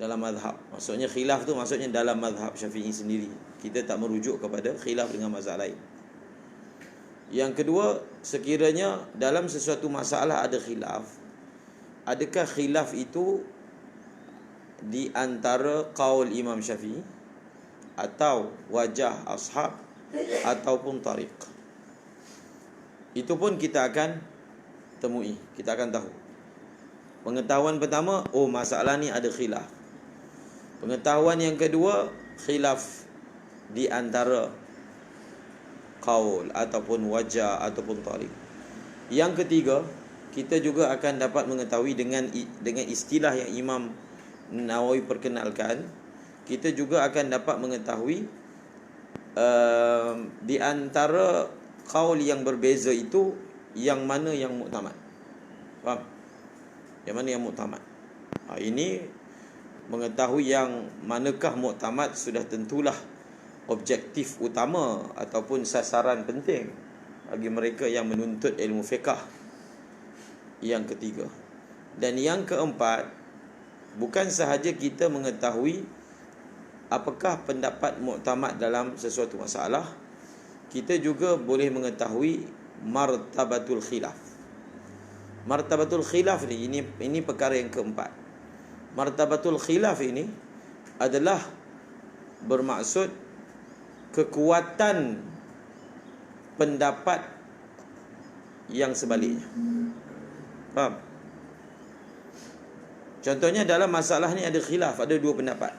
dalam mazhab. Maksudnya khilaf tu maksudnya dalam mazhab Syafi'i sendiri. Kita tak merujuk kepada khilaf dengan mazhab lain. Yang kedua, sekiranya dalam sesuatu masalah ada khilaf, adakah khilaf itu di antara qaul Imam Syafi'i atau wajah ashab ataupun tariq? Itu pun kita akan temui, kita akan tahu. Pengetahuan pertama, oh masalah ni ada khilaf. Pengetahuan yang kedua, khilaf di antara qaul ataupun wajah ataupun tariq. Yang ketiga, kita juga akan dapat mengetahui dengan istilah yang Imam Nawawi perkenalkan, kita juga akan dapat mengetahui di antara qaul yang berbeza itu yang mana yang muktamad. Faham? Yang mana yang muktamad. Ini mengetahui yang manakah muktamad sudah tentulah objektif utama ataupun sasaran penting bagi mereka yang menuntut ilmu fiqh. Yang ketiga. Dan yang keempat, bukan sahaja kita mengetahui apakah pendapat muktamad dalam sesuatu masalah, kita juga boleh mengetahui martabatul khilaf. Martabatul khilaf ini perkara yang keempat. Martabatul khilaf ini adalah bermaksud kekuatan pendapat yang sebaliknya. Faham? Contohnya dalam masalah ni ada khilaf, ada dua pendapat.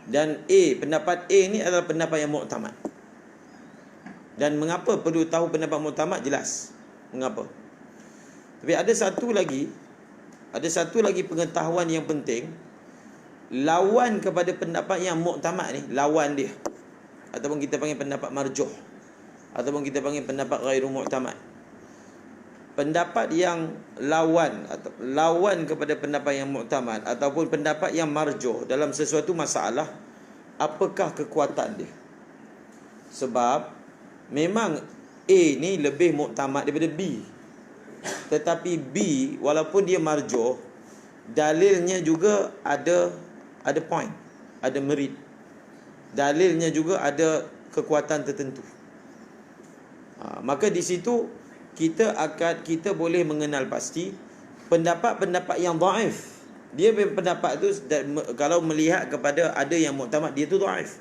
Dan pendapat A ni adalah pendapat yang muktamad. Dan mengapa perlu tahu pendapat muktamad? Jelas mengapa. Tapi ada satu lagi pengetahuan yang penting. Lawan kepada pendapat yang muktamad ni, lawan dia, ataupun kita panggil pendapat marjuh, ataupun kita panggil pendapat ghairu muktamad. Pendapat yang lawan kepada pendapat yang muktamad ataupun pendapat yang marjuh dalam sesuatu masalah, apakah kekuatan dia? Sebab memang A ni lebih muktamad daripada B. Tetapi B walaupun dia marjuh, dalilnya juga ada point, ada merit. Dalilnya juga ada kekuatan tertentu. Maka di situ kita boleh mengenal pasti pendapat-pendapat yang dhaif. Dia pendapat tu kalau melihat kepada ada yang muktamad, dia tu dhaif.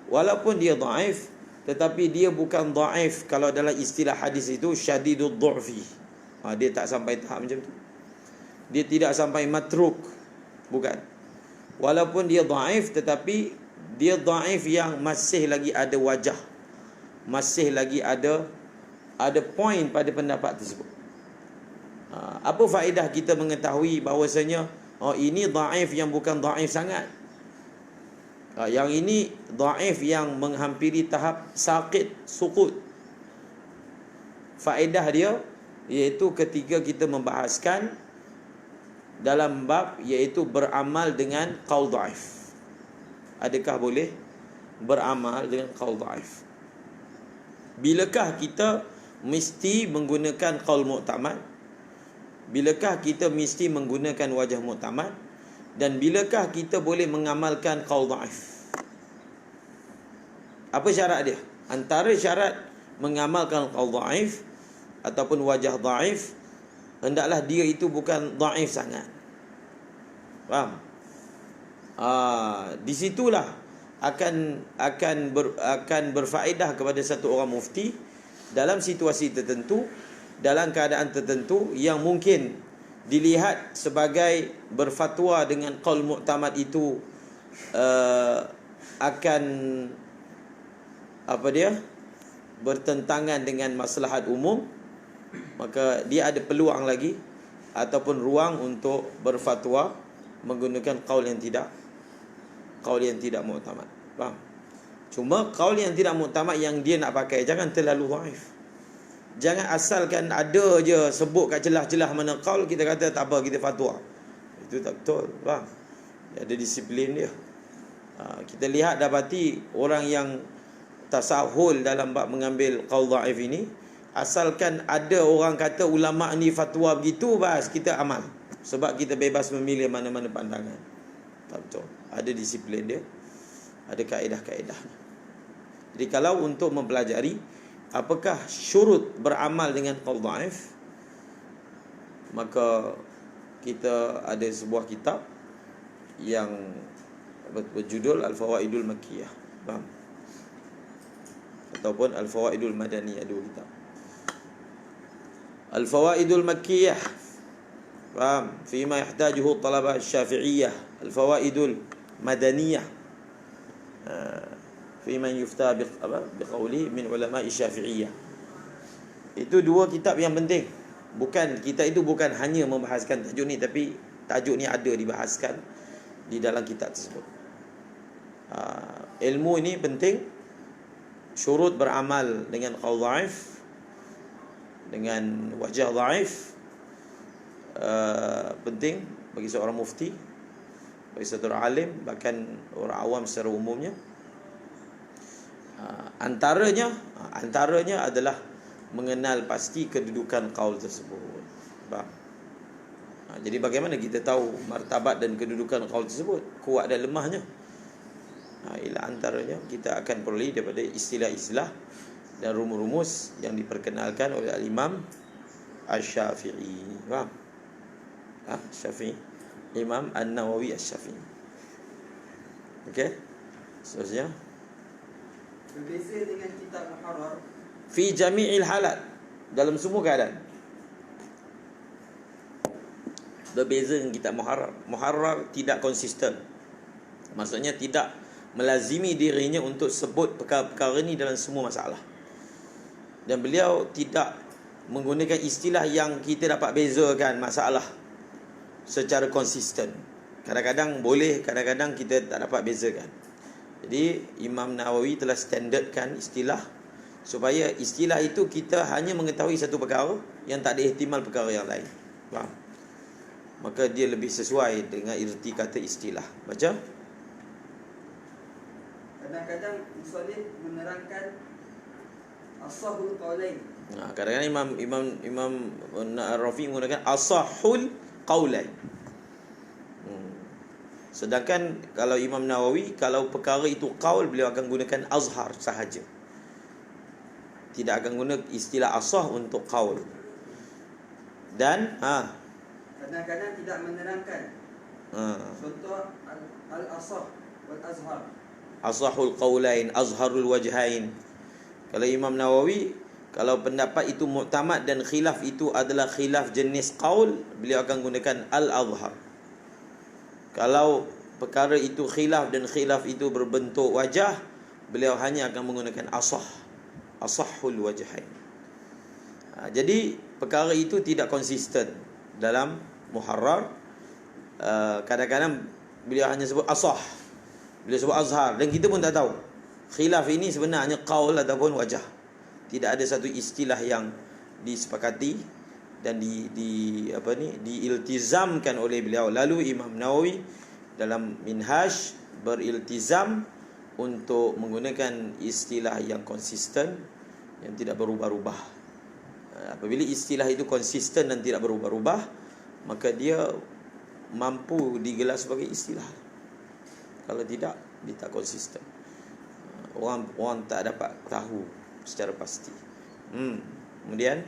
Walaupun dia dhaif, tetapi dia bukan dhaif kalau dalam istilah hadis itu syadidud dhu'fi. Dia tak sampai tahap macam tu. Dia tidak sampai matruk, bukan. Walaupun dia dhaif, tetapi dia dhaif yang masih lagi ada wajah, masih lagi ada point pada pendapat tersebut. Apa faedah kita mengetahui bahawasanya ini dhaif yang bukan dhaif sangat, yang ini dhaif yang menghampiri tahap saqit, sukut? Faedah dia iaitu ketika kita membahaskan dalam bab iaitu beramal dengan qaul dhaif. Adakah boleh beramal dengan qaul dhaif? Bilakah kita mesti menggunakan qaul muktamad? Bilakah kita mesti menggunakan wajah muktamad? Dan bilakah kita boleh mengamalkan qaul dhaif? Apa syarat dia? Antara syarat mengamalkan qaul dhaif ataupun wajah dhaif, hendaklah dia itu bukan dhaif sangat. Faham? Di situlah akan berfaedah kepada satu orang mufti dalam situasi tertentu, dalam keadaan tertentu yang mungkin dilihat sebagai berfatwa dengan qaul muktamad itu akan bertentangan dengan maslahat umum, maka dia ada peluang lagi ataupun ruang untuk berfatwa menggunakan qaul yang tidak muktamad. Faham? Cuma qaul yang tidak muktamad yang dia nak pakai jangan terlalu dhaif. Jangan asalkan ada je sebut kat celah-celah mana qaul kita kata tak apa, kita fatwa. Itu tak betul. Faham? Dia ada disiplin dia. Kita lihat dapati orang yang tasahul dalam bab mengambil qaul dhaif ini, asalkan ada orang kata ulama ni fatwa begitu, bas kita amal. Sebab kita bebas memilih mana-mana pandangan. betul. Ada disiplin dia, ada kaedah-kaedahnya. Jadi kalau untuk mempelajari apakah syurut beramal dengan qaul dhaif, maka kita ada sebuah kitab yang berjudul Al-Fawaidul Makkiyah, faham? Ataupun Al-Fawaidul Madaniyah, dua kitab. Al-Fawaidul Makkiyah, faham? Fima yahtajuhu talabah Syafi'iyah. Al-Fawaidul Madaniyah, fima yufta biqawli min ulama Syafi'iyah. Itu dua kitab yang penting. Bukan, kita itu bukan hanya membahaskan tajuk ni, tapi tajuk ni ada dibahaskan di dalam kitab tersebut. Ilmu ini penting. Syurut beramal dengan qaul dhaif, dengan wajah dhaif, penting bagi seorang mufti, bagi seorang alim, bahkan orang awam secara umumnya. Antaranya adalah mengenal pasti kedudukan qaul tersebut. Faham? Jadi bagaimana kita tahu martabat dan kedudukan qaul tersebut, kuat dan lemahnya? Ialah antaranya kita akan peroleh daripada istilah-istilah dan rumus-rumus yang diperkenalkan oleh Al-Imam Asy-Syafi'i. Faham? Syafi'i, Imam An-Nawawi Asy-Syafi'i. Okey? Seterusnya, berbeza dengan kitab Muharrar fi jami'il halat, dalam semua keadaan. Berbeza dengan kitab Muharrar. Muharrar tidak konsisten. Maksudnya tidak melazimi dirinya untuk sebut perkara-perkara ini dalam semua masalah. Dan beliau tidak menggunakan istilah yang kita dapat bezakan masalah secara konsisten. Kadang-kadang boleh, kadang-kadang kita tak dapat bezakan. Jadi Imam Nawawi telah standardkan istilah, supaya istilah itu kita hanya mengetahui satu perkara yang tak ada ihtimal perkara yang lain. Faham? Maka dia lebih sesuai dengan irti kata istilah. Baca. Kadang-kadang musannif menerangkan as-sahhul qaulain. Kadang-kadang Imam Rafi menggunakan as-sahhul qaulain. Sedangkan kalau Imam Nawawi, kalau perkara itu qaul, beliau akan gunakan azhar sahaja. Tidak akan guna istilah asah untuk qaul. Dan kadang-kadang tidak menerangkan. Contoh al-asah wal azhar. Asahul qaulain, azharul wajhain. Kalau Imam Nawawi, kalau pendapat itu mu'tamad dan khilaf itu adalah khilaf jenis qaul, beliau akan gunakan al-azhar. Kalau perkara itu khilaf dan khilaf itu berbentuk wajah, beliau hanya akan menggunakan asahul wajhain. Jadi perkara itu tidak konsisten dalam Muharrar. Kadang-kadang beliau hanya sebut asah, beliau sebut azhar, dan kita pun tak tahu khilaf ini sebenarnya qaul ataupun wajah. Tidak ada satu istilah yang disepakati dan diiltizamkan oleh beliau. Lalu Imam Nawawi dalam Minhaj beriltizam untuk menggunakan istilah yang konsisten, yang tidak berubah-ubah. Apabila istilah itu konsisten dan tidak berubah-ubah, maka dia mampu digelar sebagai istilah. Kalau tidak, dia tak konsisten. Orang tak dapat tahu secara pasti. Kemudian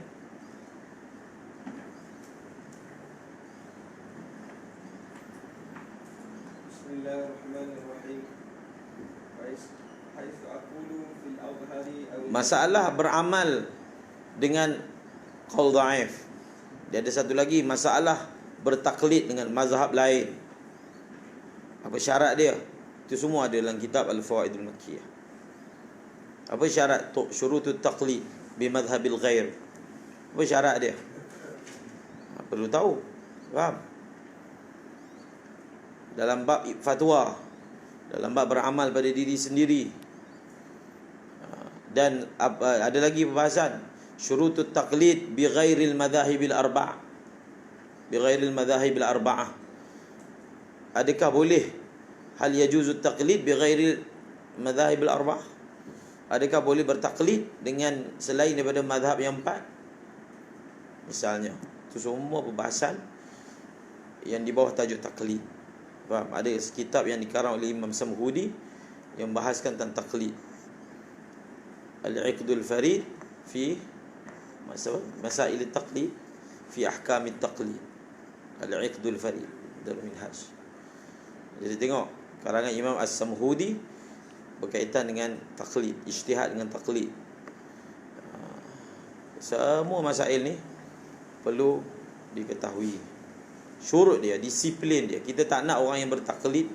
Bismillahirrahmanirrahim. masalah beramal dengan qaul dhaif. Dia ada satu lagi, masalah bertaklid dengan mazhab lain. Apa syarat dia? Itu semua ada dalam kitab Al-Fawaidul Makkiyah. Apa syarat syurutut taqlid bi madhhabil ghair? Apa syarat dia? Perlu tahu. Faham? Dalam bab fatwa, dalam bab beramal pada diri sendiri. Dan ada lagi pembahasan syurutut taqlid bi ghairil madhahibil arba'ah. Bi ghairil madhahibil arba'ah. Adakah boleh hal yajuzut taqlid bi ghairil madhahibil arba'ah? Adakah boleh bertaklid dengan selain daripada mazhab yang empat? Misalnya, itu semua pembahasan yang di bawah tajuk taklid. Faham? Ada kitab yang dikarang oleh Imam Samhudi yang bahaskan tentang taqlid. Al-Iqdul Farid fi Masail at-Taqlid fi Ahkam at-Taqlid. Al-Iqdul Farid dalam Minhaj. Jadi tengok karangan Imam As-Samhudi berkaitan dengan taqlid, ijtihad dengan taqlid. Semua masail ni perlu diketahui. Syurut dia, disiplin dia. Kita tak nak orang yang bertaklid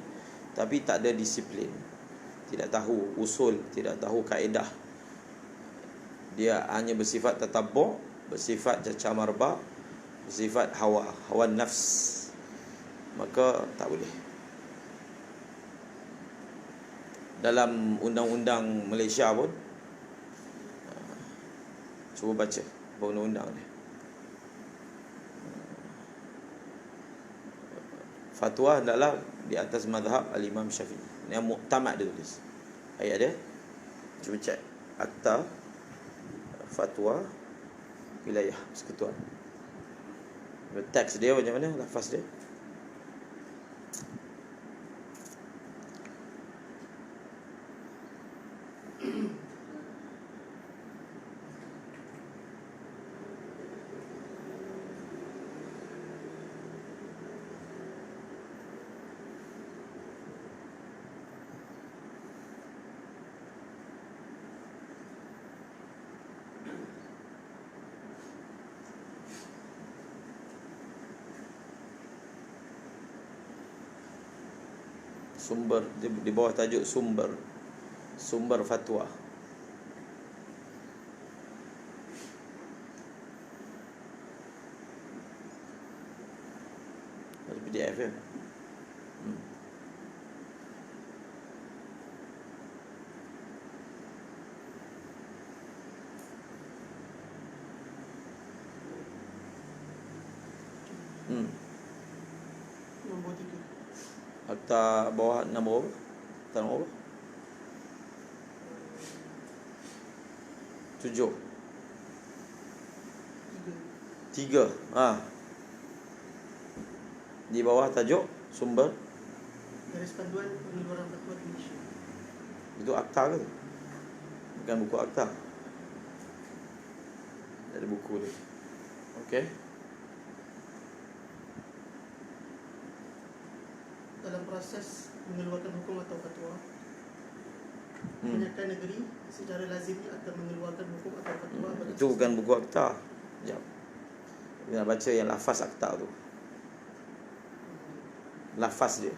tapi tak ada disiplin, tidak tahu usul, tidak tahu kaedah. Dia hanya bersifat tatabbu', bersifat caca marba, bersifat hawa nafs, maka tak boleh. Dalam undang-undang Malaysia pun, cuba baca undang-undang ni. Fatwa hendaklah di atas mazhab al-Imam Syafi'i. Yang muktamad dia tulis. Ayat dia. Cuba cek Akta Fatwa Wilayah Persekutuan. Teks dia macam mana? Lafaz dia. Sumber di bawah tajuk sumber fatwa. Ada PDF ya. Nombor 3. Akta bawah nombor Akta nombor 7 3. Di bawah tajuk sumber. Garis panduan pengeluaran fatwa di Malaysia. Itu akta ke? Bukan buku akta. Ada buku dia. Okey. Dalam proses mengeluarkan hukum atau fatwa, kebanyakan negeri secara lazimnya akan mengeluarkan hukum atau fatwa Itu bukan buku akta. Sekejap. Kita nak baca yang lafaz akta tu. Lafaz dia.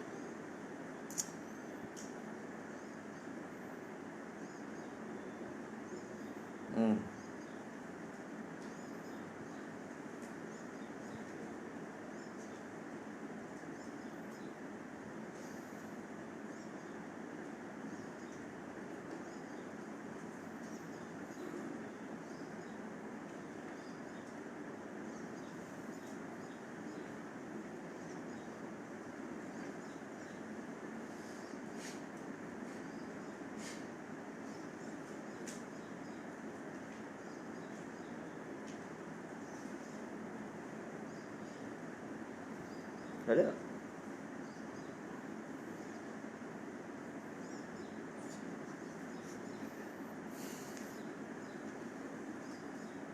Ada?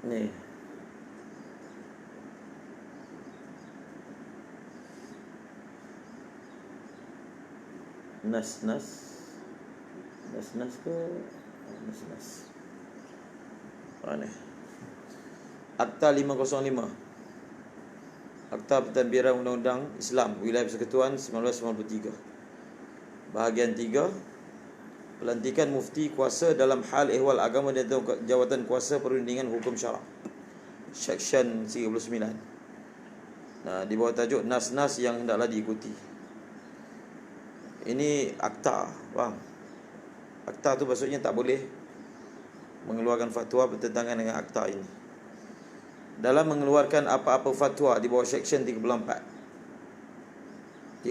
Ni. Nas ke? Nas. Mana? Akta 505. Akta Pentadbiran Undang-Undang Islam Wilayah Persekutuan 1993. Bahagian 3. Pelantikan mufti kuasa dalam hal ehwal agama dan jawatan kuasa perundingan hukum syarak. Section 39. Di bawah tajuk nas-nas yang hendaklah diikuti. Ini akta, faham? Akta tu maksudnya tak boleh mengeluarkan fatwa bertentangan dengan akta ini. Dalam mengeluarkan apa-apa fatwa di bawah section 34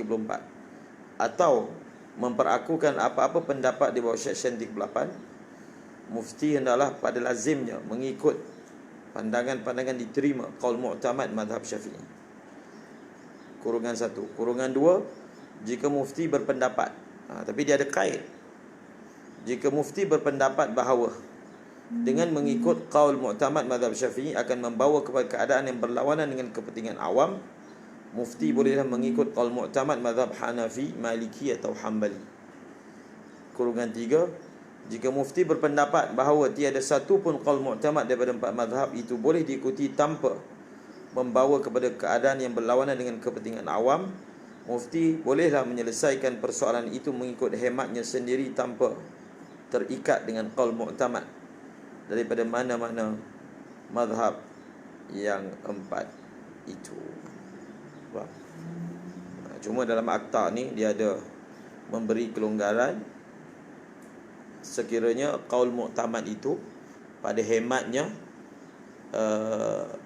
atau memperakukan apa-apa pendapat di bawah section 38, mufti hendaklah pada lazimnya mengikut pandangan-pandangan diterima qaul mu'tamad mazhab Syafi'i. Kurungan 1. Kurungan 2, jika mufti berpendapat, tapi dia ada kait. Jika mufti berpendapat bahawa dengan mengikut qaul mu'tamad mazhab Syafi'i akan membawa kepada keadaan yang berlawanan dengan kepentingan awam, mufti bolehlah mengikut qaul mu'tamad mazhab Hanafi, Maliki atau Hambali. Kurungan 3, jika mufti berpendapat bahawa tiada satu pun qaul mu'tamad daripada 4 mazhab itu boleh diikuti tanpa membawa kepada keadaan yang berlawanan dengan kepentingan awam, mufti bolehlah menyelesaikan persoalan itu mengikut hematnya sendiri tanpa terikat dengan qaul mu'tamad daripada mana-mana mazhab yang 4 itu. Faham? Cuma dalam akta ni dia ada memberi kelonggaran sekiranya qaul mu'tamad itu pada hematnya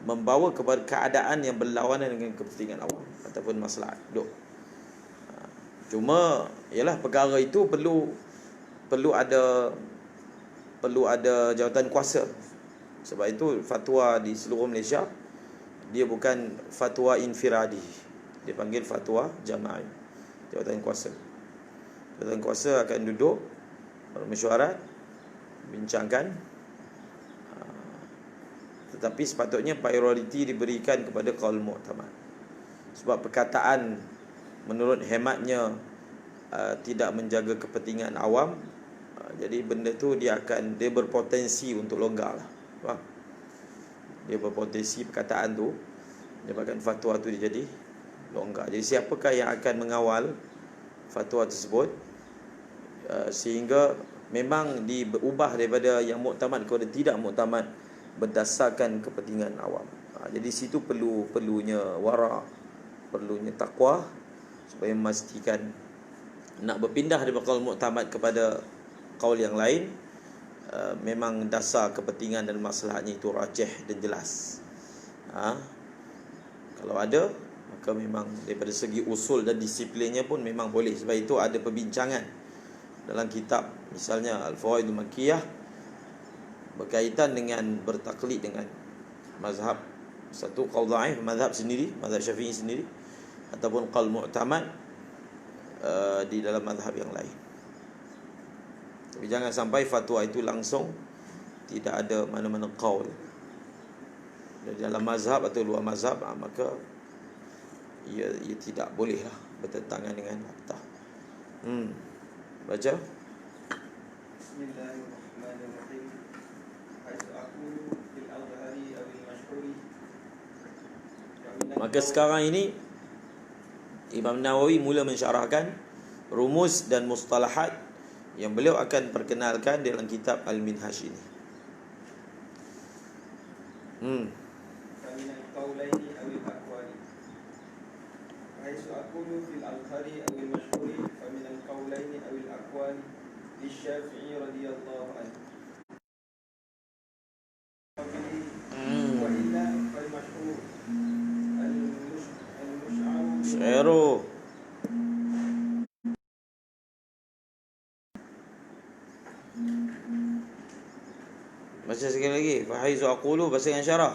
membawa kepada keadaan yang berlawanan dengan kepentingan awam ataupun maslahat. Cuma ialah perkara itu perlu ada jawatan kuasa. Sebab itu fatwa di seluruh Malaysia dia bukan fatwa infiradi, dia panggil fatwa jama'i, jawatan kuasa. Jawatan kuasa akan duduk bermesyuarat, bincangkan, tetapi sepatutnya prioriti diberikan kepada qaul mu'tamad. Sebab perkataan menurut hematnya tidak menjaga kepentingan awam, jadi benda tu dia berpotensi untuk longgar lah. Faham? Dia berpotensi perkataan tu menyebabkan fatwa tu dia jadi longgar. Jadi siapakah yang akan mengawal fatwa tersebut sehingga memang diubah daripada yang muktamad kepada tidak muktamad berdasarkan kepentingan awam. Jadi situ perlunya wara, perlunya takwa supaya memastikan nak berpindah daripada qaul muktamad kepada qaul yang lain, memang dasar kepentingan dan masalahnya itu rajih dan jelas. Kalau ada, maka memang daripada segi usul dan disiplinnya pun memang boleh. Sebab itu ada perbincangan dalam kitab, misalnya Al-Fawaidul Makkiyah, berkaitan dengan bertaklid dengan mazhab satu, qaul dhaif, mazhab sendiri, mazhab Syafi'i sendiri, ataupun qaul mu'tamad di dalam mazhab yang lain. Tapi jangan sampai fatwa itu langsung tidak ada mana-mana qaul dari dalam mazhab atau luar mazhab, maka ia tidak bolehlah bertentangan dengan akta. Baca. Bismillahirrahmanirrahim. Haitsu aqulu fil azhari aw al mashhuri. Maka sekarang ini Imam Nawawi mula mensyarahkan rumus dan mustalahat yang beliau akan perkenalkan dalam kitab Al-Minhaj ini. Famin al-qawlaini aw al-aqwali. Haitsu aqulu fil azhari aw al mashhuri famin al-qawlaini aw al-aqwali lisy-Syafi'i radhiyallahu anhu. Wa illa fal mashhur al-mush'ar Syairu. Baca sekali lagi. Fahaizu aqulu, baca dengan syarah.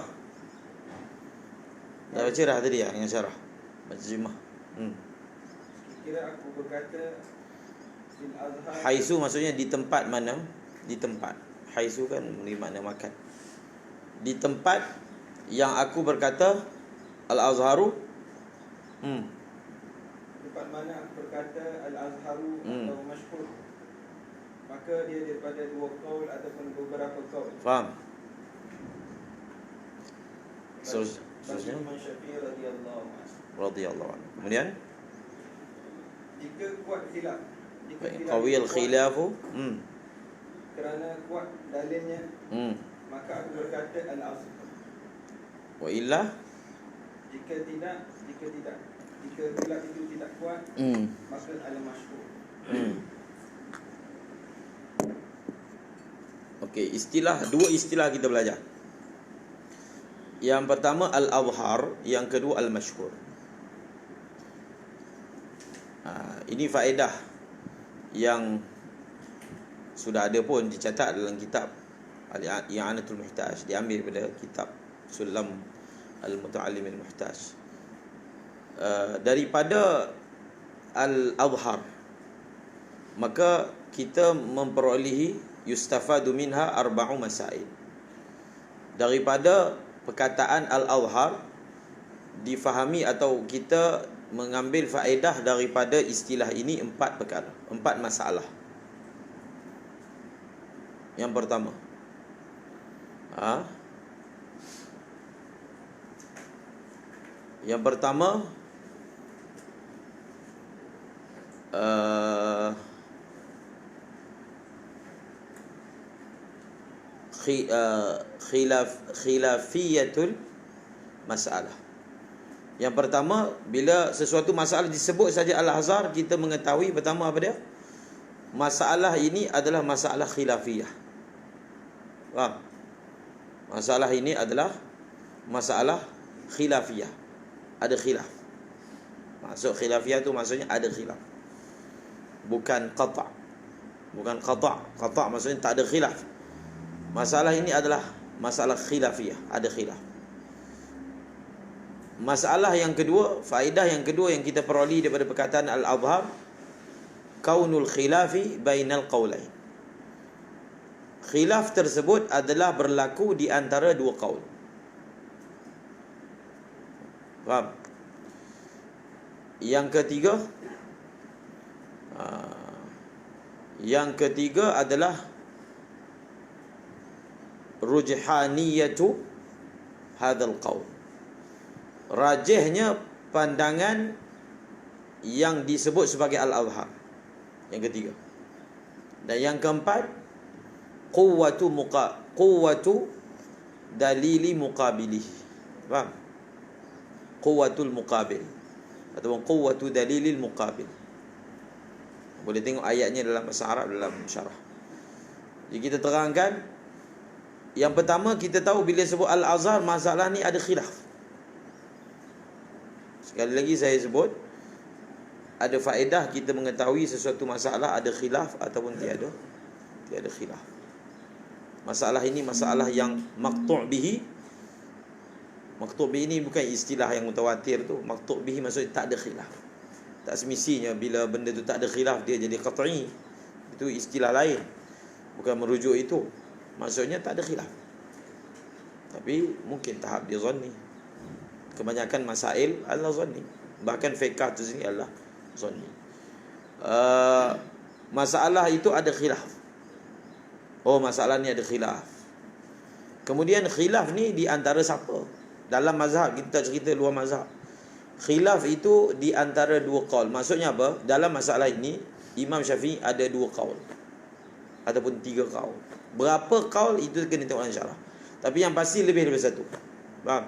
Dah baca dah tadi dengan syarah. Baca jemah. Kira aku berkata fil azhar. Haisu maksudnya di tempat mana? Di tempat. Haisu kan memberi makna makan. Di tempat yang aku berkata Al-Azharu. Tempat mana aku berkata Al-Azharu atau mashhur, maka dia daripada dua qaul ataupun beberapa qaul. Faham? Seterusnya Imam Syafi'i radhiyallahu anhu. Kemudian jika kuat khilaf, qawiyal khilafu kerana kuat dalilnya, maka aku berkata al-asl. wa illa Jika khilaf itu tidak kuat, maka al-mashhur. Okey, dua istilah kita belajar. Yang pertama al-azhar, yang kedua al-mashhur. Ini faedah yang sudah ada pun dicatat dalam kitab Al-I'anatul Muhtaj, diambil daripada kitab Sulam Al-Muta'allim Al-Muhtaj. Daripada al-adhhar, maka kita memperolehi yustafadu minha arba'u masail. Daripada perkataan al-adhhar difahami atau kita mengambil faedah daripada istilah ini 4 perkara, 4 masalah. Yang pertama, yang pertama khilafiyatul masalah. Yang pertama, bila sesuatu masalah disebut saja al-azhar, kita mengetahui pertama apa dia? Masalah ini adalah masalah khilafiyah. Faham? Masalah ini adalah masalah khilafiyah. Ada khilaf. Maksud khilafiyah tu maksudnya ada khilaf. Bukan qata'. Bukan qata'. Qata' maksudnya tak ada khilaf. Masalah ini adalah masalah khilafiyah, ada khilaf. Masalah yang kedua, faedah yang kedua yang kita peroleh daripada perkataan al-adhhar, kaunul khilafi bainal qaulain. Khilaf tersebut adalah berlaku di antara dua qaul. Faham? Yang ketiga adalah rujhaniyatu hadzal qaul. Rajihnya pandangan yang disebut sebagai al-adhhar. Yang ketiga. Dan yang keempat, quwwatu dalili muqabilih. Faham? Quwwatul muqabil ataupun quwwatu dalilil muqabil. Boleh tengok ayatnya dalam bahasa Arab dalam syarah. Jadi kita terangkan, yang pertama kita tahu bila sebut al-azhar, masalah ni ada khilaf. Sekali lagi saya sebut, ada faedah kita mengetahui sesuatu masalah ada khilaf ataupun tiada khilaf. Masalah ini masalah yang maqtu' bihi. Maqtu' bihi ini bukan istilah yang mutawatir tu. Maqtu' bihi maksudnya tak ada khilaf. Tak semestinya bila benda tu tak ada khilaf dia jadi qat'i. Itu istilah lain, bukan merujuk itu. Maksudnya tak ada khilaf, tapi mungkin tahap dia zanni. Kebanyakan masail adalah zanni. Bahkan fiqh tu sini adalah zanni. Masalah itu ada khilaf. Oh, masalah ni ada khilaf. Kemudian khilaf ni di antara siapa? Dalam mazhab, kita cerita luar mazhab. Khilaf itu di antara dua qaul. Maksudnya apa? Dalam masalah ini Imam Syafi'i ada dua qaul ataupun tiga qaul. Berapa qaul itu kena tengok dalam syarah. Tapi yang pasti lebih daripada satu. Faham?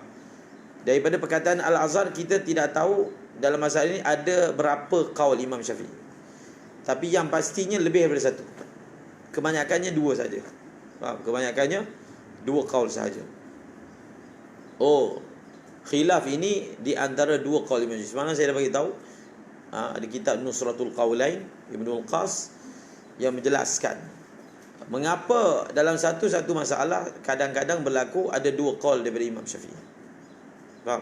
Daripada perkataan al-azhar kita tidak tahu dalam masalah ini ada berapa qaul Imam Syafi'i. Tapi yang pastinya lebih daripada satu. Kebanyakannya dua saja. Faham? Kebanyakannya dua qaul sahaja. Oh, khilaf ini di antara dua qaul Imam Syafi'i. Semalam saya dah bagi tahu, ada kitab Nusratul Qaulain Ibnul Qas yang menjelaskan mengapa dalam satu-satu masalah kadang-kadang berlaku ada dua qaul daripada Imam Syafi'i. Faham?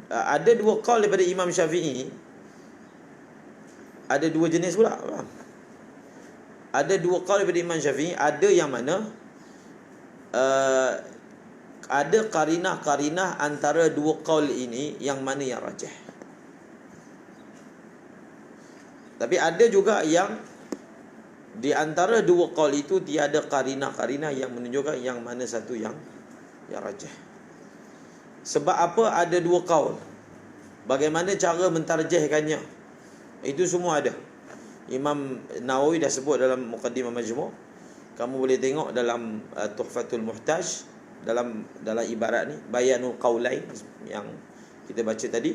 Ada dua qaul daripada Imam Syafi'i, ada dua jenis pula. Faham? Ada dua qaul daripada Imam Syafi'i, ada yang mana ada qarinah-qarinah antara dua qaul ini yang mana yang rajih. Tapi ada juga yang di antara dua qaul itu tiada qarinah-qarinah yang menunjukkan yang mana satu yang rajih. Sebab apa ada dua qaul? Bagaimana cara mentarjihkannya? Itu semua ada. Imam Nawawi dah sebut dalam Muqaddimah Majmu'. Kamu boleh tengok dalam Tuhfatul Muhtaj, dalam ibarat ni, Bayanul Qaulain yang kita baca tadi.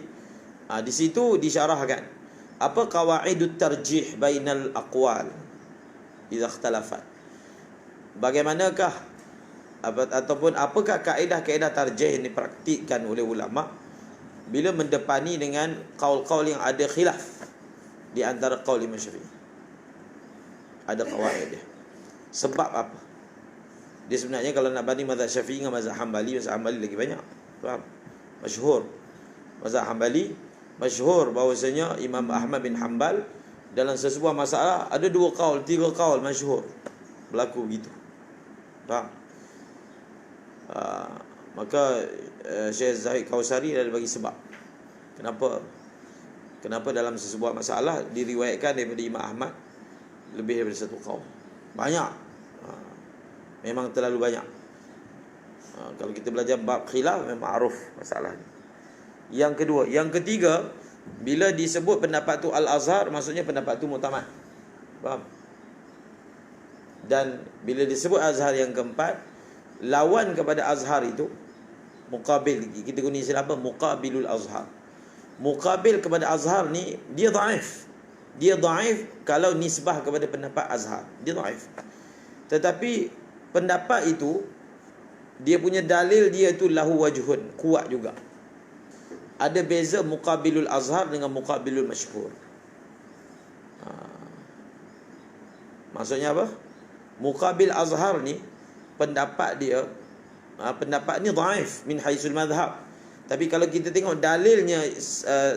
Di situ disyarahkan apa qawaidut tarjih bainal aqwal idza ikhtalafat. Bagaimanakah ataupun apakah kaedah-kaedah tarjih yang dipraktikkan oleh ulama bila mendepani dengan qaul-qaul yang ada khilaf di antara qaul Imam Syafi'i. Ada qawaid dia. Sebab apa? Dia sebenarnya kalau nak banding mazhab Syafi'i dengan mazhab Hambali, mazhab Hambali lagi banyak. Faham? Masyhur. Mazhab Hambali masyhur bahawasanya Imam Ahmad bin Hanbal dalam sesebuah masalah ada 2 kaul, 3 kaul masyhur berlaku begitu. Faham? Maka Syekh Zahid Kausari dah bagi sebab kenapa dalam sesebuah masalah diriwayatkan daripada Imam Ahmad lebih daripada 1 kaul. Banyak. Memang terlalu banyak. Kalau kita belajar bab khilaf memang ma'ruf masalah ni. Yang kedua, yang ketiga, bila disebut pendapat tu Al-Azhar, maksudnya pendapat tu mu'tamad. Faham? Dan bila disebut Azhar yang keempat, lawan kepada Azhar itu muqabil, kita guna istilah apa? Muqabilul Azhar. Muqabil kepada Azhar ni dia dhaif. Dia dhaif kalau nisbah kepada pendapat Azhar. Dia dhaif. Tetapi pendapat itu dia punya dalil dia tu lahu wajhun, kuat juga. Ada beza muqabilul Azhar dengan muqabilul masyhur. Maksudnya apa? Muqabil Azhar ni pendapat dia, pendapat ni dhaif min haisul madhab. Tapi kalau kita tengok dalilnya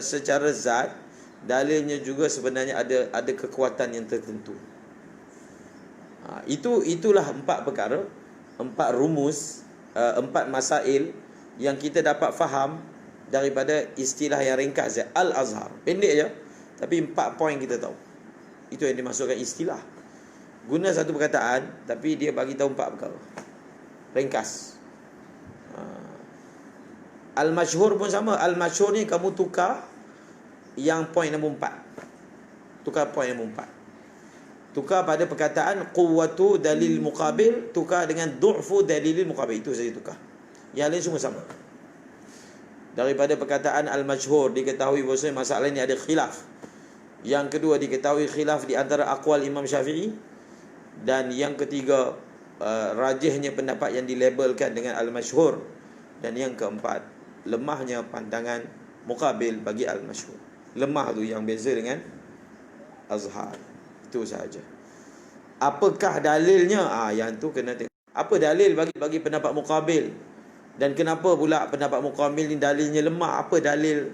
secara zat, dalilnya juga sebenarnya ada kekuatan yang tertentu. Itulah 4 perkara, 4 rumus, 4 masail yang kita dapat faham daripada istilah yang ringkas Al-Azhar. Pendek je, tapi 4 poin kita tahu. Itu yang dimasukkan istilah. Guna satu perkataan tapi dia bagi tahu 4 perkara. Ringkas. Al-masyhur pun sama. Al-masyhur ni kamu tukar yang poin nombor 4. Tukar poin nombor 4. Tukar pada perkataan quwwatu dalil muqabil, tukar dengan du'fu dalil muqabil. Itu saja tukar. Yang lain semua sama. Daripada perkataan al-masyhur diketahui bahawa masalah ini ada khilaf. Yang kedua diketahui khilaf di antara aqwal Imam Syafi'i. Dan yang ketiga rajihnya pendapat yang dilabelkan dengan al-masyhur. Dan yang keempat lemahnya pandangan muqabil bagi al-masyhur. Lemah tu yang beza dengan Azhar. Itu sahaja. Apakah dalilnya? Yang tu kena tengok. Apa dalil bagi pendapat muqabil? Dan kenapa pula pendapat muqabil ni dalilnya lemah? Apa dalil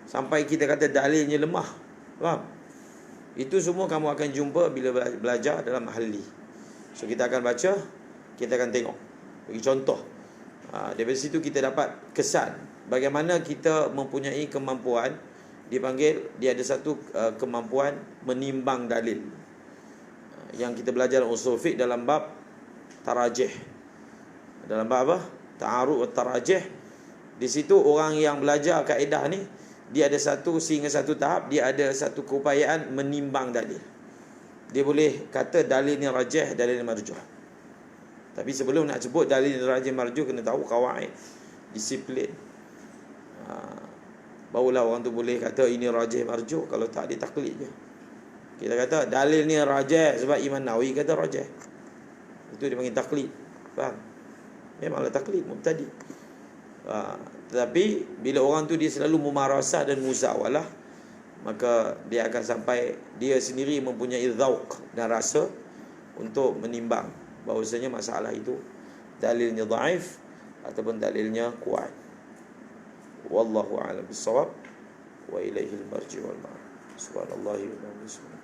sampai kita kata dalilnya lemah? Faham? Itu semua kamu akan jumpa bila belajar dalam ahli. So kita akan baca, kita akan tengok. Bagi contoh. Dari situ kita dapat kesan bagaimana kita mempunyai kemampuan, dipanggil, dia ada satu kemampuan menimbang dalil. Yang kita belajar usul fiqh dalam bab tarajih. Dalam bab apa? Ta'arud wa tarajih. Di situ orang yang belajar kaedah ni, dia ada sehingga satu tahap, dia ada satu keupayaan menimbang dalil. Dia boleh kata dalil ni rajih, dalil ni marjuh. Tapi sebelum nak sebut dalil ni rajih marjuh, kena tahu qawaid, disiplin. Barulah orang tu boleh kata ini rajih marjuh. Kalau tak, dia taklid je. Kita kata dalil ni rajih sebab Imam Nawawi kata rajih. Itu dia panggil taklid. Faham? Memanglah taklid, mubtadi. Tetapi bila orang tu dia selalu mumarasah dan muzawalah, maka dia akan sampai dia sendiri mempunyai dzauq dan rasa untuk menimbang bahawasanya masalah itu dalilnya dhaif ataupun dalilnya kuat. Wallahu a'lam bissawab wa ilaihil marji wal ma'ab. Subhanallahi wa bihamdihi.